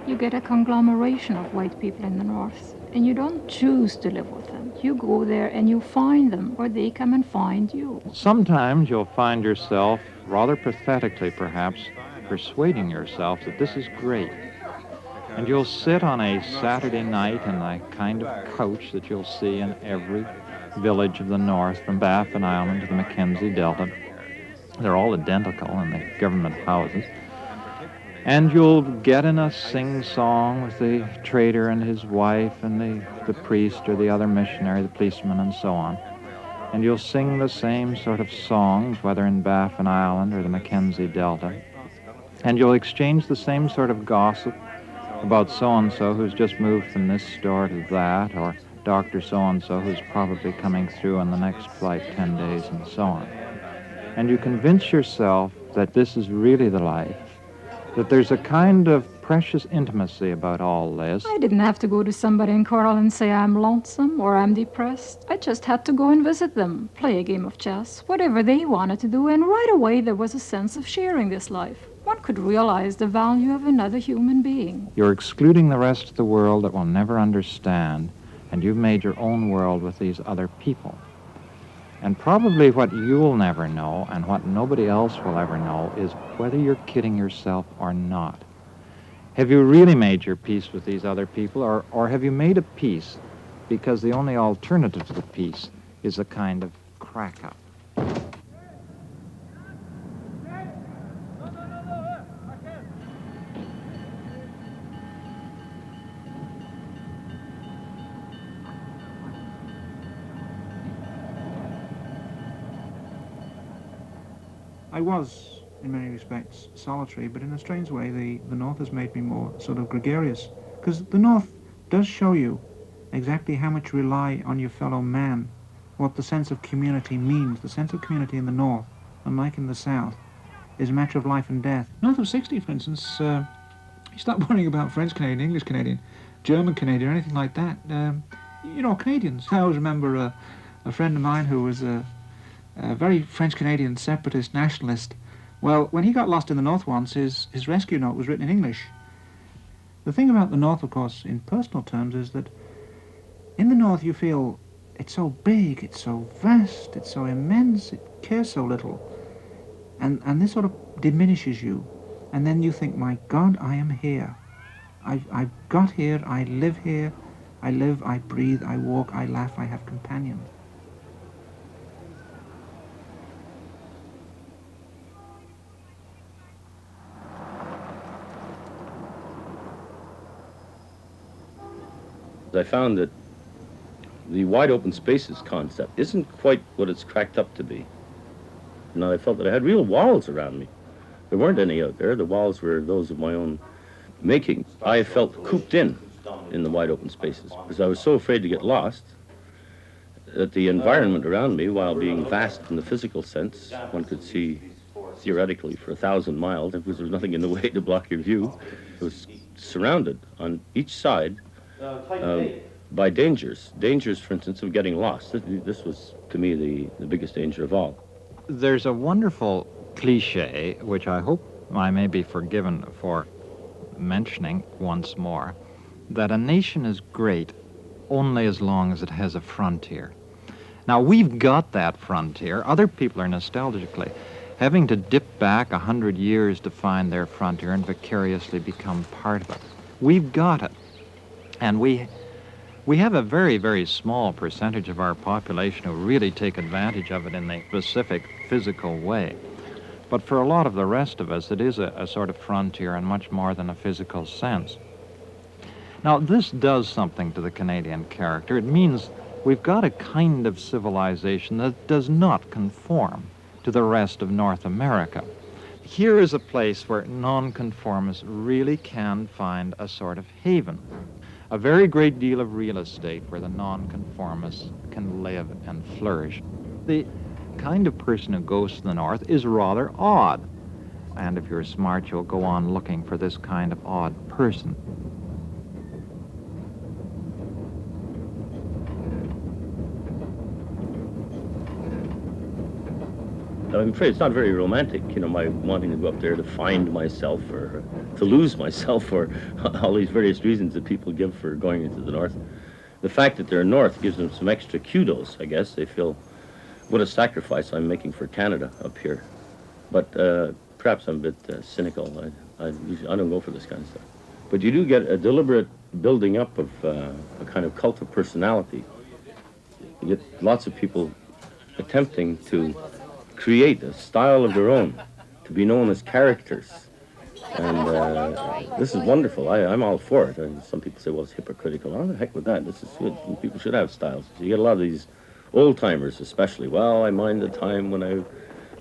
You get a conglomeration of white people in the north, and you don't choose to live with them. You go there and you find them, or they come and find you. Sometimes you'll find yourself, rather pathetically perhaps, persuading yourself that this is great. And you'll sit on a Saturday night in the kind of couch that you'll see in every village of the north, from Baffin Island to the Mackenzie Delta. They're all identical in the government houses. And you'll get in a sing-song with the trader and his wife and the priest or the other missionary, the policeman, and so on. And you'll sing the same sort of songs, whether in Baffin Island or the Mackenzie Delta. And you'll exchange the same sort of gossip about so-and-so who's just moved from this store to that, or Dr. So-and-so who's probably coming through on the next flight 10 days, and so on. And you convince yourself that this is really the life, that there's a kind of precious intimacy about all this. I didn't have to go to somebody in Coral and say I'm lonesome or I'm depressed. I just had to go and visit them, play a game of chess, whatever they wanted to do, and right away there was a sense of sharing this life. One could realize the value of another human being. You're excluding the rest of the world that will never understand, and you've made your own world with these other people. And probably what you'll never know, and what nobody else will ever know, is whether you're kidding yourself or not. Have you really made your peace with these other people, or have you made a peace because the only alternative to the peace is a kind of crack-up? I was, in many respects, solitary, but in a strange way, the North has made me more sort of gregarious. Because the North does show you exactly how much you rely on your fellow man, what the sense of community means. The sense of community in the North, unlike in the South, is a matter of life and death. North of 60, for instance, you start worrying about French Canadian, English Canadian, German Canadian, anything like that. You know, Canadians. I always remember a friend of mine who was a very French-Canadian separatist nationalist. Well, when he got lost in the North once, his rescue note was written in English. The thing about the North, of course, in personal terms, is that in the North you feel it's so big, it's so vast, it's so immense, it cares so little. And this sort of diminishes you. And then you think, my God, I am here. I've got here, I live here, I live, I breathe, I walk, I laugh, I have companions. I found that the wide open spaces concept isn't quite what it's cracked up to be. Now I felt that I had real walls around me. There weren't any out there. The walls were those of my own making. I felt cooped in the wide open spaces because I was so afraid to get lost that the environment around me, while being vast in the physical sense, one could see theoretically for 1,000 miles, because there was nothing in the way to block your view. It was surrounded on each side by dangers, for instance, of getting lost. This was, to me, the biggest danger of all. There's a wonderful cliche, which I hope I may be forgiven for mentioning once more, that a nation is great only as long as it has a frontier. Now, we've got that frontier. Other people are nostalgically having to dip back 100 years to find their frontier and vicariously become part of it. We've got it. And we have a very, very small percentage of our population who really take advantage of it in a specific physical way. But for a lot of the rest of us, it is a sort of frontier in much more than a physical sense. Now, this does something to the Canadian character. It means we've got a kind of civilization that does not conform to the rest of North America. Here is a place where nonconformists really can find a sort of haven. A very great deal of real estate where the nonconformists can live and flourish. The kind of person who goes to the North is rather odd. And if you're smart, you'll go on looking for this kind of odd person. I'm afraid it's not very romantic, you know, my wanting to go up there to find myself or to lose myself or all these various reasons that people give for going into the north. The fact that they're north gives them some extra kudos, I guess. They feel, what a sacrifice I'm making for Canada up here. But perhaps I'm a bit cynical. I don't go for this kind of stuff. But you do get a deliberate building up of a kind of cult of personality. You get lots of people attempting to create a style of their own, to be known as characters. And this is wonderful. I'm all for it. And some people say, well, it's hypocritical. Oh, the heck with that. This is good. People should have styles. You get a lot of these old-timers especially. Well, I mind the time when I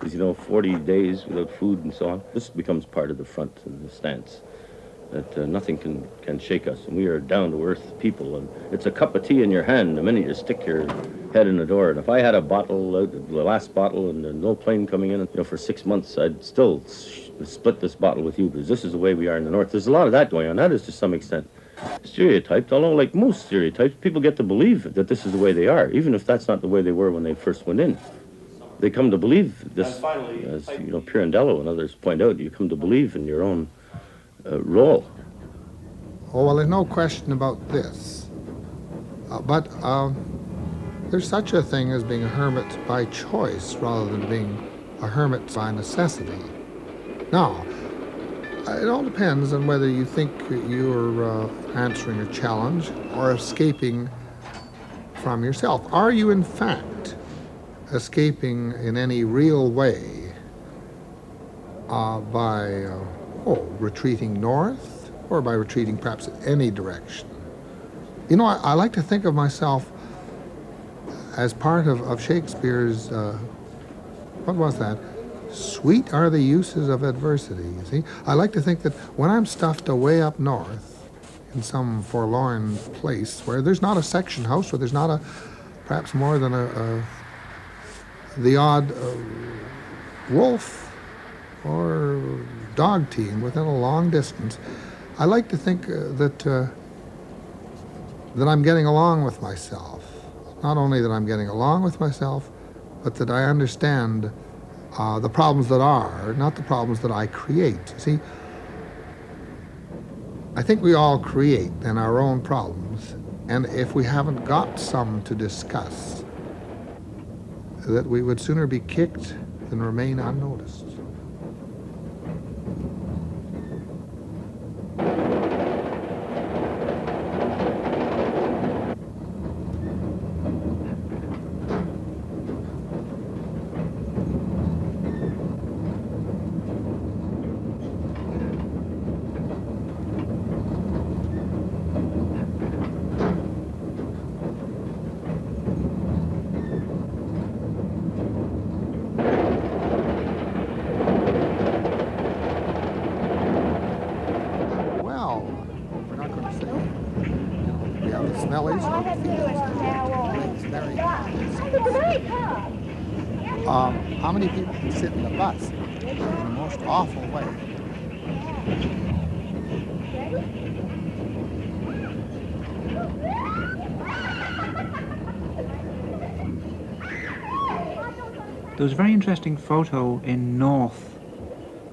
was, 40 days without food and so on. This becomes part of the front and the stance. That nothing can shake us. And we are down-to-earth people. And it's a cup of tea in your hand the minute you stick your head in the door. And if I had a bottle, the last bottle, and no plane coming in, for 6 months, I'd still split this bottle with you, because this is the way we are in the north. There's a lot of that going on. That is to some extent stereotyped, although like most stereotypes, people get to believe that this is the way they are, even if that's not the way they were when they first went in. They come to believe this, as Pirandello and others point out, you come to believe in your own role. Oh, well, there's no question about this. But there's such a thing as being a hermit by choice rather than being a hermit by necessity. Now, it all depends on whether you think you're answering a challenge or escaping from yourself. Are you, in fact, escaping in any real way by retreating north, or by retreating perhaps in any direction? I like to think of myself as part of Shakespeare's, what was that? Sweet are the uses of adversity, you see? I like to think that when I'm stuffed away up north in some forlorn place where there's not a section house, where there's not perhaps more than the odd wolf or dog team within a long distance, I like to think that I'm getting along with myself. Not only that I'm getting along with myself, but that I understand the problems that are, not the problems that I create. See, I think we all create in our own problems, and if we haven't got some to discuss, that we would sooner be kicked than remain unnoticed. How many people can sit in the bus in the most awful way? There was a very interesting photo in North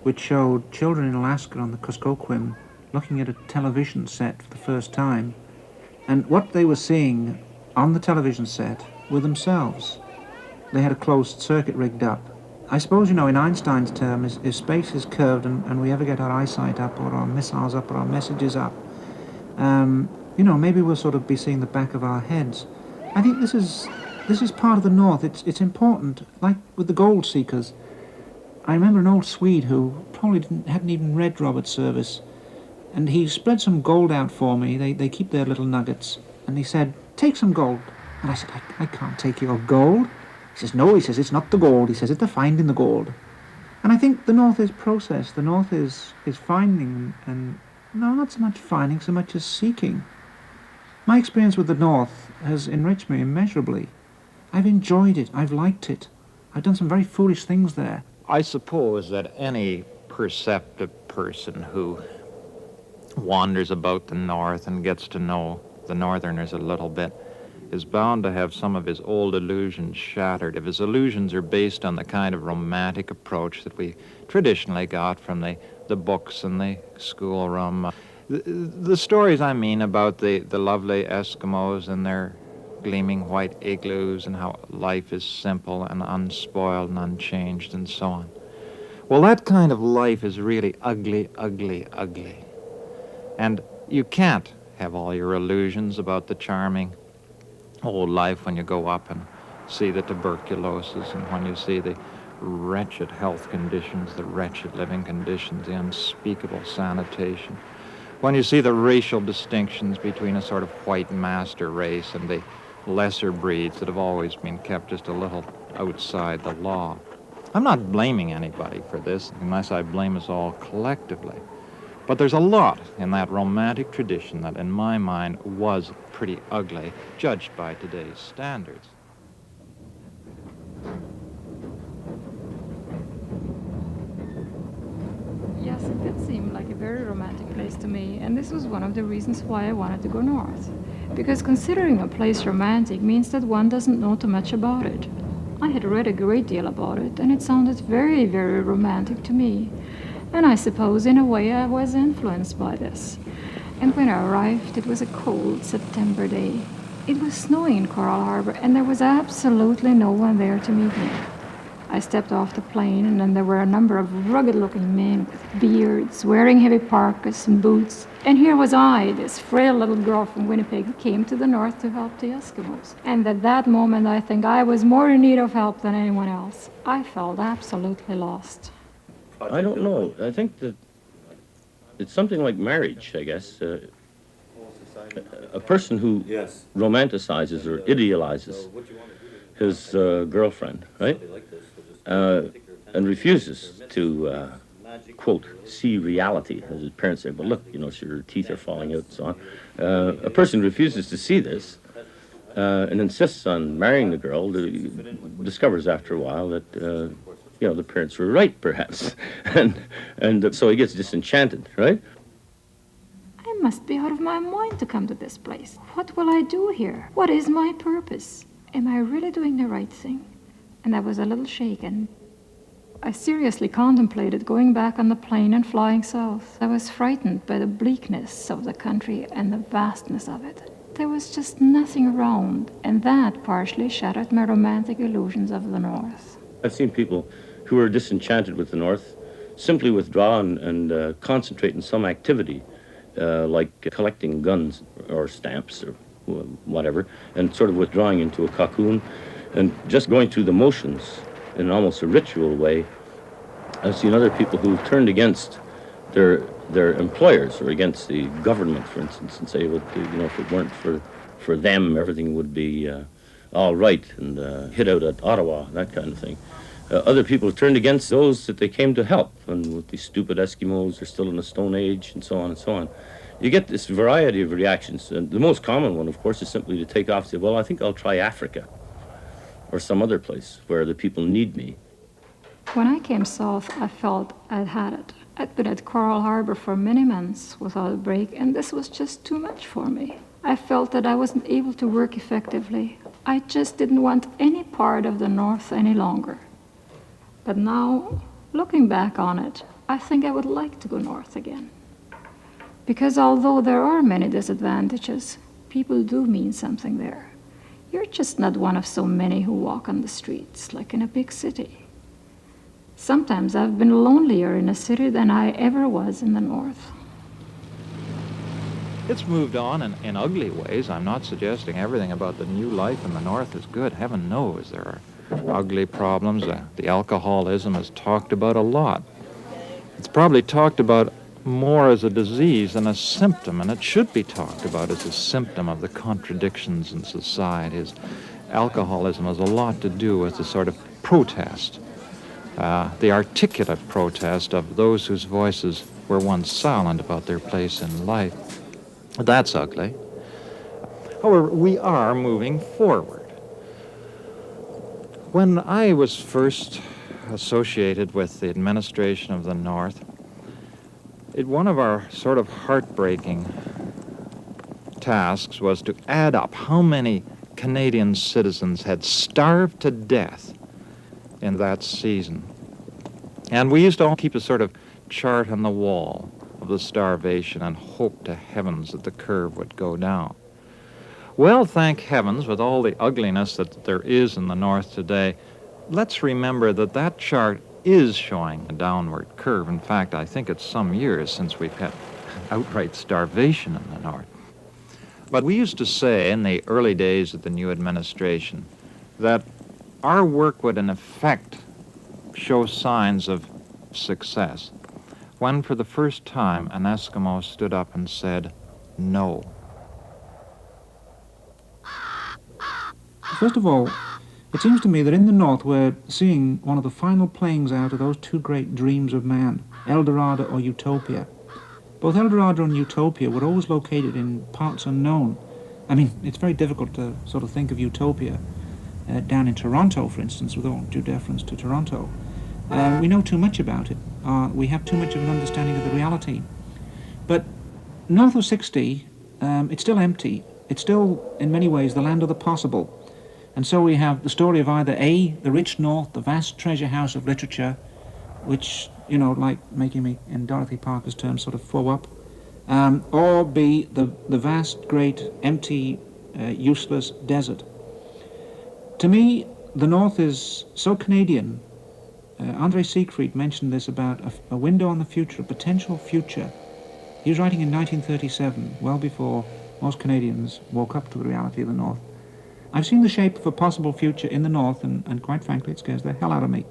which showed children in Alaska on the Kuskokwim looking at a television set for the first time, and what they were seeing on the television set were themselves. They had a closed circuit rigged up. I suppose, in Einstein's term, if space is curved and we ever get our eyesight up or our missiles up or our messages up, maybe we'll sort of be seeing the back of our heads. I think this is part of the North. It's important, like with the gold seekers. I remember an old Swede who probably hadn't even read Robert Service, and he spread some gold out for me. They keep their little nuggets, and he said, "Take some gold." And I said, I can't take your gold. He says, no, he says, it's not the gold. He says, it's the finding the gold. And I think the North is process. The North is finding, and no, not so much finding, so much as seeking. My experience with the North has enriched me immeasurably. I've enjoyed it. I've liked it. I've done some very foolish things there. I suppose that any perceptive person who wanders about the North and gets to know the Northerners a little bit is bound to have some of his old illusions shattered. If his illusions are based on the kind of romantic approach that we traditionally got from the books and the schoolroom, the stories I mean about the lovely Eskimos and their gleaming white igloos and how life is simple and unspoiled and unchanged and so on. Well, that kind of life is really ugly, ugly, ugly. And you can't have all your illusions about the charming old life when you go up and see the tuberculosis and when you see the wretched health conditions, the wretched living conditions, the unspeakable sanitation. When you see the racial distinctions between a sort of white master race and the lesser breeds that have always been kept just a little outside the law. I'm not blaming anybody for this unless I blame us all collectively. But there's a lot in that romantic tradition that, in my mind, was pretty ugly, judged by today's standards. Yes, it did seem like a very romantic place to me, and this was one of the reasons why I wanted to go north. Because considering a place romantic means that one doesn't know too much about it. I had read a great deal about it, and it sounded very, very romantic to me. And I suppose, in a way, I was influenced by this. And when I arrived, it was a cold September day. It was snowing in Coral Harbor, and there was absolutely no one there to meet me. I stepped off the plane, and then there were a number of rugged-looking men with beards, wearing heavy parkas and boots. And here was I, this frail little girl from Winnipeg, who came to the north to help the Eskimos. And at that moment, I think I was more in need of help than anyone else. I felt absolutely lost. I don't know. I think that it's something like marriage, I guess. A person who romanticizes or idealizes his girlfriend, right? And refuses to, quote, see reality, as his parents say, well, look, you know, her teeth are falling out and so on. A person refuses to see this and insists on marrying the girl, discovers after a while that, you know, the parents were right, perhaps. and so he gets disenchanted, right? I must be out of my mind to come to this place. What will I do here? What is my purpose? Am I really doing the right thing? And I was a little shaken. I seriously contemplated going back on the plane and flying south. I was frightened by the bleakness of the country and the vastness of it. There was just nothing around, and that partially shattered my romantic illusions of the north. I've seen people who are disenchanted with the north simply withdraw and concentrate on some activity, like collecting guns or stamps or whatever, and sort of withdrawing into a cocoon and just going through the motions in almost a ritual way. I've seen other people who've turned against their employers or against the government, for instance, and say, well, you know, if it weren't for them, everything would be all right, and hit out at Ottawa, that kind of thing. Other people have turned against those that they came to help, and with these stupid Eskimos, they're still in the Stone Age, and so on and so on. You get this variety of reactions, and the most common one, of course, is simply to take off and say, well, I think I'll try Africa, or some other place where the people need me. When I came south, I felt I'd had it. I'd been at Coral Harbor for many months without a break, and this was just too much for me. I felt that I wasn't able to work effectively. I just didn't want any part of the north any longer. But now, looking back on it, I think I would like to go north again. Because although there are many disadvantages, people do mean something there. You're just not one of so many who walk on the streets like in a big city. Sometimes I've been lonelier in a city than I ever was in the north. It's moved on in ugly ways. I'm not suggesting everything about the new life in the north is good. Heaven knows there are ugly problems. The alcoholism is talked about a lot. It's probably talked about more as a disease than a symptom, and it should be talked about as a symptom of the contradictions in society. Alcoholism has a lot to do with the sort of protest, the articulate protest of those whose voices were once silent about their place in life. That's ugly. However, we are moving forward. When I was first associated with the administration of the North, one of our sort of heartbreaking tasks was to add up how many Canadian citizens had starved to death in that season. And we used to all keep a sort of chart on the wall of the starvation and hope to heavens that the curve would go down. Well, thank heavens, with all the ugliness that there is in the North today, let's remember that that chart is showing a downward curve. In fact, I think it's some years since we've had outright starvation in the North. But we used to say in the early days of the new administration that our work would in effect show signs of success when for the first time an Eskimo stood up and said, no. First of all, it seems to me that in the North we're seeing one of the final playings out of those two great dreams of man, El Dorado or Utopia. Both El Dorado and Utopia were always located in parts unknown. I mean, it's very difficult to sort of think of Utopia down in Toronto, for instance, with all due deference to Toronto. We know too much about it. We have too much of an understanding of the reality. But north of 60, it's still empty. It's still, in many ways, the land of the possible. And so we have the story of either A, the rich North, the vast treasure house of literature, which, you know, like making me, in Dorothy Parker's terms, sort of flow up, or B, the vast, great, empty, useless desert. To me, the North is so Canadian. Andre Siegfried mentioned this about a window on the future, a potential future. He was writing in 1937, well before most Canadians woke up to the reality of the North. I've seen the shape of a possible future in the North, and quite frankly, it scares the hell out of me.